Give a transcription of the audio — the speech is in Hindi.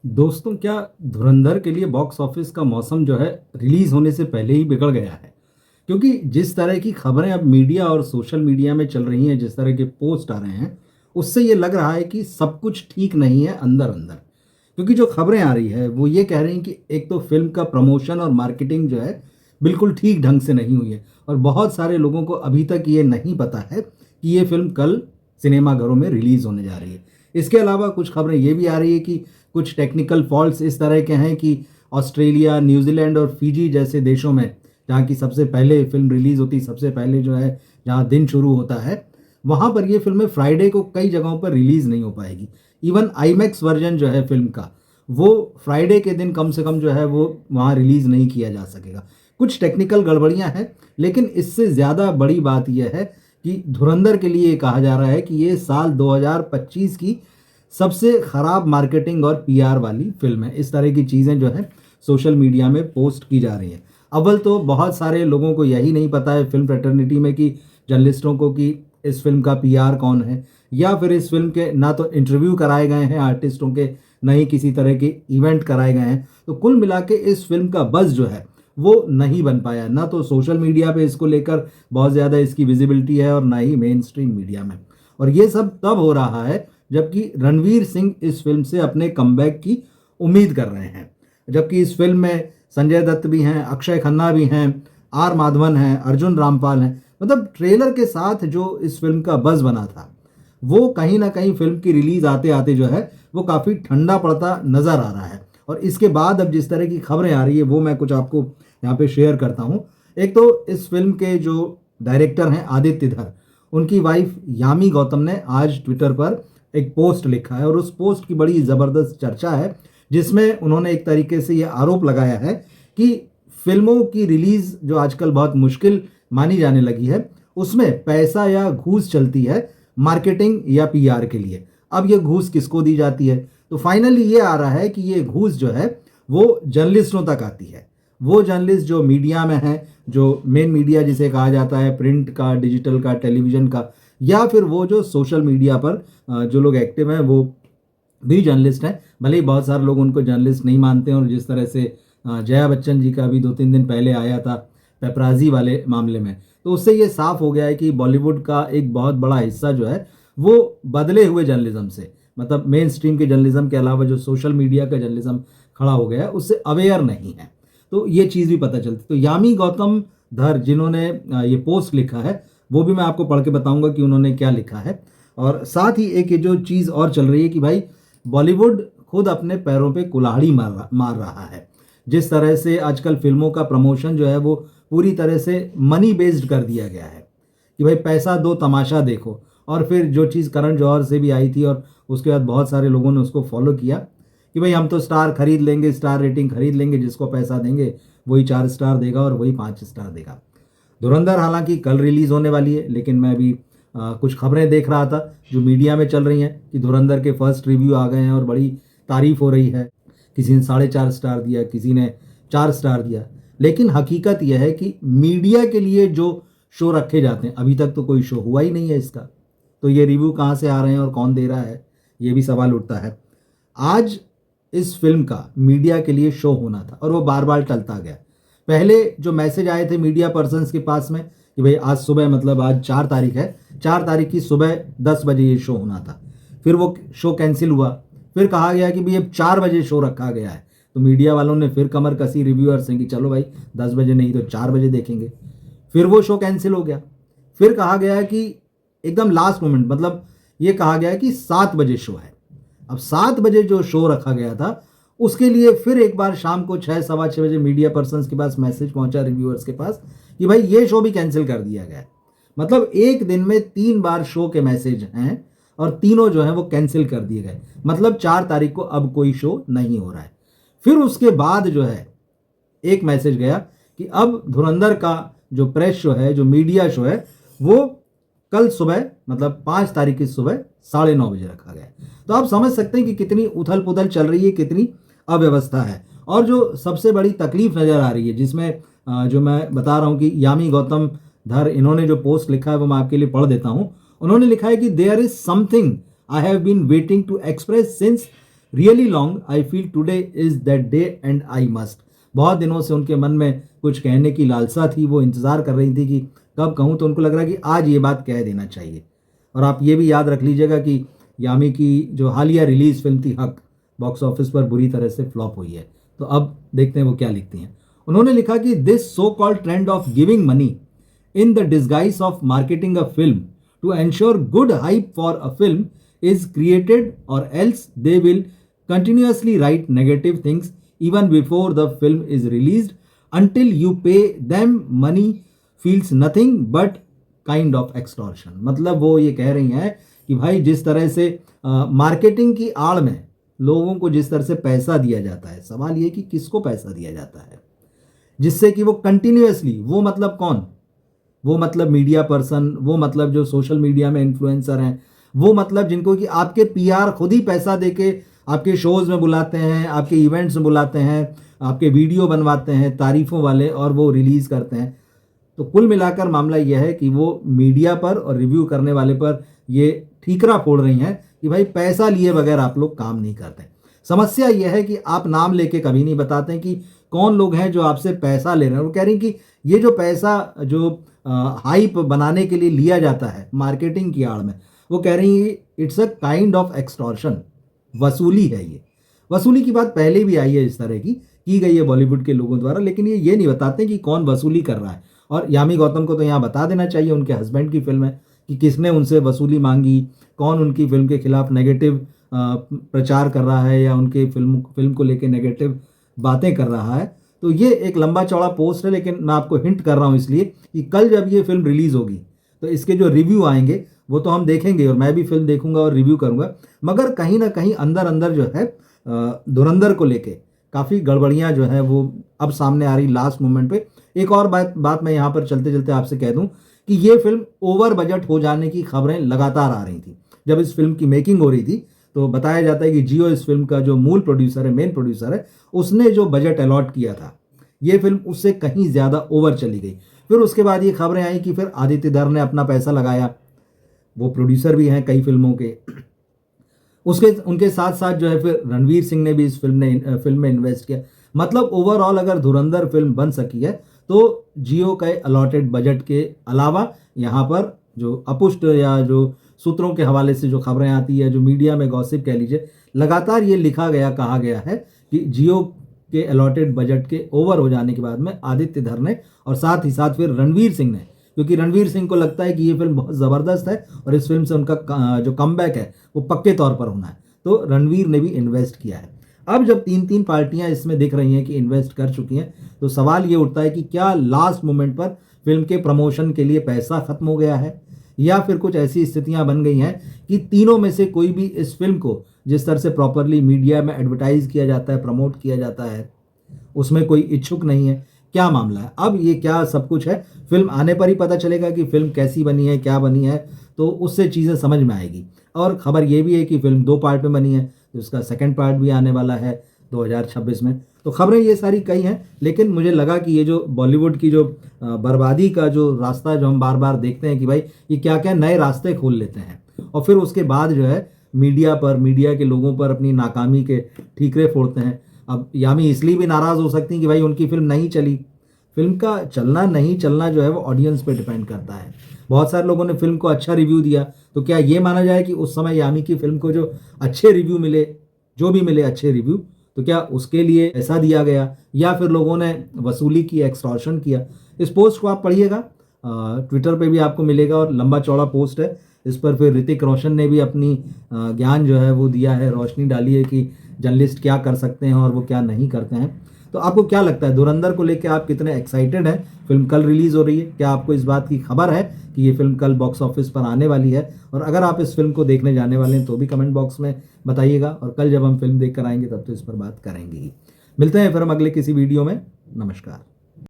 दोस्तों, क्या धुरंधर के लिए बॉक्स ऑफिस का मौसम जो है रिलीज होने से पहले ही बिगड़ गया है। क्योंकि जिस तरह की खबरें अब मीडिया और सोशल मीडिया में चल रही हैं, जिस तरह के पोस्ट आ रहे हैं, उससे ये लग रहा है कि सब कुछ ठीक नहीं है अंदर अंदर। क्योंकि जो खबरें आ रही है वो ये कह रही हैं कि एक तो फिल्म का प्रमोशन और मार्केटिंग जो है बिल्कुल ठीक ढंग से नहीं हुई है, और बहुत सारे लोगों को अभी तक ये नहीं पता है कि ये फिल्म कल सिनेमाघरों में रिलीज होने जा रही है। इसके अलावा कुछ खबरें ये भी आ रही है कि कुछ टेक्निकल फॉल्ट्स इस तरह के हैं कि ऑस्ट्रेलिया, न्यूजीलैंड और फिजी जैसे देशों में, जहाँ की सबसे पहले फिल्म रिलीज होती, सबसे पहले जो है जहाँ दिन शुरू होता है, वहाँ पर ये फिल्में फ्राइडे को कई जगहों पर रिलीज नहीं हो पाएगी। इवन आईमैक्स वर्जन जो है फिल्म का, वो फ्राइडे के दिन कम से कम जो है वो वहाँ रिलीज नहीं किया जा सकेगा। कुछ टेक्निकल गड़बड़ियाँ हैं, लेकिन इससे ज़्यादा बड़ी बात यह है कि धुरंधर के लिए कहा जा रहा है कि ये साल 2025 की सबसे खराब मार्केटिंग और पीआर वाली फिल्म है। इस तरह की चीज़ें जो है सोशल मीडिया में पोस्ट की जा रही हैं। अव्वल तो बहुत सारे लोगों को यही नहीं पता है फिल्म फ्रेटर्निटी में, कि जर्नलिस्टों को, कि इस फिल्म का पीआर कौन है, या फिर इस फिल्म के ना तो इंटरव्यू कराए गए हैं आर्टिस्टों के, ना ही किसी तरह के इवेंट कराए गए हैं। तो कुल मिला के इस फिल्म का बज़ जो है वो नहीं बन पाया। ना तो सोशल मीडिया पे इसको लेकर बहुत ज़्यादा इसकी विजिबिलिटी है, और ना ही मेन स्ट्रीम मीडिया में। और ये सब तब हो रहा है जबकि रणवीर सिंह इस फिल्म से अपने कमबैक की उम्मीद कर रहे हैं। जबकि इस फिल्म में संजय दत्त भी हैं, अक्षय खन्ना भी हैं, आर माधवन हैं, अर्जुन रामपाल हैं। मतलब ट्रेलर के साथ जो इस फिल्म का बज़ बना था, वो कहीं ना कहीं फिल्म की रिलीज आते आते जो है वो काफ़ी ठंडा पड़ता नज़र आ रहा है। और इसके बाद अब जिस तरह की खबरें आ रही है वो मैं कुछ आपको यहाँ पे शेयर करता हूँ। एक तो इस फिल्म के जो डायरेक्टर हैं आदित्य धर, उनकी वाइफ यामी गौतम ने आज ट्विटर पर एक पोस्ट लिखा है, और उस पोस्ट की बड़ी ज़बरदस्त चर्चा है, जिसमें उन्होंने एक तरीके से ये आरोप लगाया है कि फिल्मों की रिलीज़ जो आजकल बहुत मुश्किल मानी जाने लगी है, उसमें पैसा या घूस चलती है मार्केटिंग या पीआर के लिए। अब ये घूस किसको दी जाती है? तो फाइनली ये आ रहा है कि ये घूस जो है वो जर्नलिस्टों तक आती है। वो जर्नलिस्ट जो मीडिया में हैं, जो मेन मीडिया जिसे कहा जाता है, प्रिंट का, डिजिटल का, टेलीविज़न का, या फिर वो जो सोशल मीडिया पर जो लोग एक्टिव हैं वो भी जर्नलिस्ट हैं। भले ही बहुत सारे लोग उनको जर्नलिस्ट नहीं मानते हैं, और जिस तरह से जया बच्चन जी का अभी 2-3 दिन पहले आया था पेपराजी वाले मामले में, तो उससे ये साफ हो गया है कि बॉलीवुड का एक बहुत बड़ा हिस्सा जो है वो बदले हुए जर्नलिज्म से, मतलब मेन स्ट्रीम के जर्नलिज्म के अलावा जो सोशल मीडिया का जर्नलिज्म खड़ा हो गया है, उससे अवेयर नहीं है। तो ये चीज़ भी पता चलती। तो यामी गौतम धर जिन्होंने ये पोस्ट लिखा है, वो भी मैं आपको पढ़ के बताऊंगा कि उन्होंने क्या लिखा है। और साथ ही एक ये जो चीज़ और चल रही है कि भाई बॉलीवुड खुद अपने पैरों पे कुल्हाड़ी मार रहा है। जिस तरह से आजकल फिल्मों का प्रमोशन जो है वो पूरी तरह से मनी बेस्ड कर दिया गया है, कि भाई पैसा दो तमाशा देखो। और फिर जो चीज़ करण जौहर से भी आई थी, और उसके बाद बहुत सारे लोगों ने उसको फॉलो किया, कि भाई हम तो स्टार खरीद लेंगे, स्टार रेटिंग खरीद लेंगे, जिसको पैसा देंगे वही 4 स्टार देगा और वही 5 स्टार देगा। धुरंधर हालांकि कल रिलीज़ होने वाली है, लेकिन मैं अभी कुछ खबरें देख रहा था जो मीडिया में चल रही हैं कि धुरंधर के फर्स्ट रिव्यू आ गए हैं और बड़ी तारीफ हो रही है। किसी ने 4.5 स्टार दिया, किसी ने 4 स्टार दिया। लेकिन हकीकत यह है कि मीडिया के लिए जो शो रखे जाते हैं, अभी तक तो कोई शो हुआ ही नहीं है इसका। तो ये रिव्यू कहाँ से आ रहे हैं और कौन दे रहा है, ये भी सवाल उठता है। आज इस फिल्म का मीडिया के लिए शो होना था, और वो बार बार टलता गया। पहले जो मैसेज आए थे मीडिया पर्सन्स के पास में कि भाई आज सुबह, मतलब आज 4 तारीख है, 4 तारीख की सुबह 10 बजे ये शो होना था। फिर वो शो कैंसिल हुआ। फिर कहा गया कि भाई अब 4 बजे शो रखा गया है। तो मीडिया वालों ने फिर कमर कसी रिव्यूअर से कि चलो भाई 10 बजे नहीं तो 4 बजे देखेंगे। फिर वो शो कैंसिल हो गया। फिर कहा गया है कि एकदम लास्ट मोमेंट, मतलब ये कहा गया है कि 7 बजे शो है। अब 7 बजे जो शो रखा गया था, उसके लिए फिर एक बार शाम को 6-6:15 बजे मीडिया पर्सन्स के पास मैसेज पहुंचा, रिव्यूअर्स के पास, कि भाई ये शो भी कैंसिल कर दिया गया है। मतलब एक दिन में 3 बार शो के मैसेज हैं, और तीनों जो है वो कैंसिल कर दिए गए। मतलब 4 तारीख को अब कोई शो नहीं हो रहा है। फिर उसके बाद जो है एक मैसेज गया कि अब धुरंधर का जो प्रेस शो है, जो मीडिया शो है, वो कल सुबह, मतलब 5 तारीख की सुबह 9:30 बजे रखा गया। तो आप समझ सकते हैं कि कितनी उथल पुथल चल रही है, कितनी अव्यवस्था है। और जो सबसे बड़ी तकलीफ नज़र आ रही है, जिसमें जो मैं बता रहा हूँ कि यामी गौतम धर, इन्होंने जो पोस्ट लिखा है वो मैं आपके लिए पढ़ देता हूँ। उन्होंने लिखा है कि there is something I have been waiting to express since really long I feel today is that day and I must. बहुत दिनों से उनके मन में कुछ कहने की लालसा थी, वो इंतज़ार कर रही थी कि कब कहूँ, तो उनको लग रहा कि आज ये बात कह देना चाहिए। और आप ये भी याद रख लीजिएगा कि यामी की जो हालिया रिलीज फिल्म थी हक, बॉक्स ऑफिस पर बुरी तरह से फ्लॉप हुई है। तो अब देखते हैं वो क्या लिखती हैं। उन्होंने लिखा कि this so called trend of giving money in the disguise of marketing a film to ensure good hype for a film is created, or else they will continuously write negative things even before the film is released until you pay them money feels nothing but kind of extortion। मतलब वो ये कह रही हैं कि भाई जिस तरह से मार्केटिंग की आड़ में लोगों को जिस तरह से पैसा दिया जाता है, सवाल ये कि किसको पैसा दिया जाता है, जिससे कि वो कंटिन्यूअसली, वो मतलब कौन, वो मतलब मीडिया पर्सन, वो मतलब जो सोशल मीडिया में इन्फ्लुएंसर हैं, वो मतलब जिनको कि आपके पीआर खुद ही पैसा देके आपके शोज़ में बुलाते हैं, आपके इवेंट्स में बुलाते हैं, आपके वीडियो बनवाते हैं तारीफ़ों वाले और वो रिलीज़ करते हैं। तो कुल मिलाकर मामला यह है कि वो मीडिया पर और रिव्यू करने वाले पर ये ठीकरा फोड़ रही हैं कि भाई पैसा लिए बगैर आप लोग काम नहीं करते। समस्या यह है कि आप नाम लेके कभी नहीं बताते कि कौन लोग हैं जो आपसे पैसा ले रहे हैं। वो कह रही कि ये जो पैसा जो हाइप बनाने के लिए लिया जाता है मार्केटिंग की आड़ में, वो कह रही है it's a kind of extortion, वसूली है ये। वसूली की बात पहले भी आई है, इस तरह की गई है बॉलीवुड के लोगों द्वारा, लेकिन ये नहीं बताते कि कौन वसूली कर रहा है। और यामी गौतम को तो यहाँ बता देना चाहिए, उनके हस्बैंड की फिल्म है, कि किसने उनसे वसूली मांगी, कौन उनकी फिल्म के खिलाफ नेगेटिव प्रचार कर रहा है या उनके फिल्म को लेकर नेगेटिव बातें कर रहा है। तो ये एक लंबा चौड़ा पोस्ट है, लेकिन मैं आपको हिंट कर रहा हूँ इसलिए कि कल जब ये फिल्म रिलीज़ होगी तो इसके जो रिव्यू आएंगे वो तो हम देखेंगे और मैं भी फिल्म देखूंगा और रिव्यू करूंगा, मगर कहीं ना कहीं अंदर अंदर जो है धुरंधर को लेके काफ़ी गड़बड़ियाँ जो है वो अब सामने आ रही लास्ट मोमेंट पे। एक और बात मैं यहाँ पर चलते चलते आपसे कह दूँ कि ये फिल्म ओवर बजट हो जाने की खबरें लगातार आ रही थी। जब इस फिल्म की मेकिंग हो रही थी तो बताया जाता है कि जियो इस फिल्म का जो मूल प्रोड्यूसर है, मेन प्रोड्यूसर है, उसने जो बजट अलॉट किया था ये फिल्म उससे कहीं ज़्यादा ओवर चली गई। फिर उसके बाद ये खबरें आई कि फिर आदित्य धर ने अपना पैसा लगाया, वो प्रोड्यूसर भी हैं कई फिल्मों के, उनके साथ साथ जो है फिर रणवीर सिंह ने भी इस फिल्म में इन्वेस्ट किया। मतलब ओवरऑल अगर धुरंधर फिल्म बन सकी है तो जियो के अलॉटेड बजट के अलावा यहाँ पर जो अपुष्ट या जो सूत्रों के हवाले से जो खबरें आती है, जो मीडिया में गॉसिप कह लीजिए, लगातार ये लिखा गया, कहा गया है कि जियो के अलॉटेड बजट के ओवर हो जाने के बाद में आदित्य धर ने और साथ ही साथ फिर रणवीर सिंह ने, क्योंकि रणवीर सिंह को लगता है कि ये फिल्म बहुत ज़बरदस्त है और इस फिल्म से उनका जो कमबैक है वो पक्के तौर पर होना है, तो रणवीर ने भी इन्वेस्ट किया है। अब जब तीन पार्टियां इसमें दिख रही हैं कि इन्वेस्ट कर चुकी हैं, तो सवाल ये उठता है कि क्या लास्ट मोमेंट पर फिल्म के प्रमोशन के लिए पैसा खत्म हो गया है, या फिर कुछ ऐसी स्थितियां बन गई हैं कि तीनों में से कोई भी इस फिल्म को जिस तरह से प्रॉपरली मीडिया में एडवर्टाइज किया जाता है, प्रमोट किया जाता है, उसमें कोई इच्छुक नहीं है। क्या मामला है? अब ये क्या सब कुछ है, फिल्म आने पर ही पता चलेगा कि फिल्म कैसी बनी है, क्या बनी है, तो उससे चीज़ें समझ में आएगी। और ख़बर ये भी है कि फिल्म 2 पार्ट में बनी है, तो उसका सेकंड पार्ट भी आने वाला है 2026 में। तो खबरें ये सारी कई हैं, लेकिन मुझे लगा कि ये जो बॉलीवुड की जो बर्बादी का जो रास्ता जो हम बार बार देखते हैं कि भाई ये क्या क्या नए रास्ते खोल लेते हैं और फिर उसके बाद जो है मीडिया के लोगों पर अपनी नाकामी के ठीकरे फोड़ते हैं। अब यामी इसलिए भी नाराज़ हो सकती हैं कि भाई उनकी फिल्म नहीं चली। फिल्म का चलना नहीं चलना जो है वो ऑडियंस पे डिपेंड करता है। बहुत सारे लोगों ने फिल्म को अच्छा रिव्यू दिया, तो क्या ये माना जाए कि उस समय यामी की फिल्म को जो अच्छे रिव्यू मिले, जो भी मिले अच्छे रिव्यू, तो क्या उसके लिए ऐसा दिया गया, या फिर लोगों ने वसूली की, एक्सटॉर्शन किया? इस पोस्ट को आप पढ़िएगा, ट्विटर पे भी आपको मिलेगा और लंबा चौड़ा पोस्ट है। इस पर फिर ऋतिक रोशन ने भी अपनी ज्ञान जो है वो दिया है, रोशनी डाली है कि जर्नलिस्ट क्या कर सकते हैं और वो क्या नहीं करते हैं। तो आपको क्या लगता है, धुरंधर को लेकर आप कितने एक्साइटेड हैं? फिल्म कल रिलीज़ हो रही है, क्या आपको इस बात की खबर है कि ये फिल्म कल बॉक्स ऑफिस पर आने वाली है? और अगर आप इस फिल्म को देखने जाने वाले हैं तो भी कमेंट बॉक्स में बताइएगा, और कल जब हम फिल्म देख कर आएंगे तब तो इस पर बात करेंगे ही। मिलते हैं फिर हम अगले किसी वीडियो में। नमस्कार।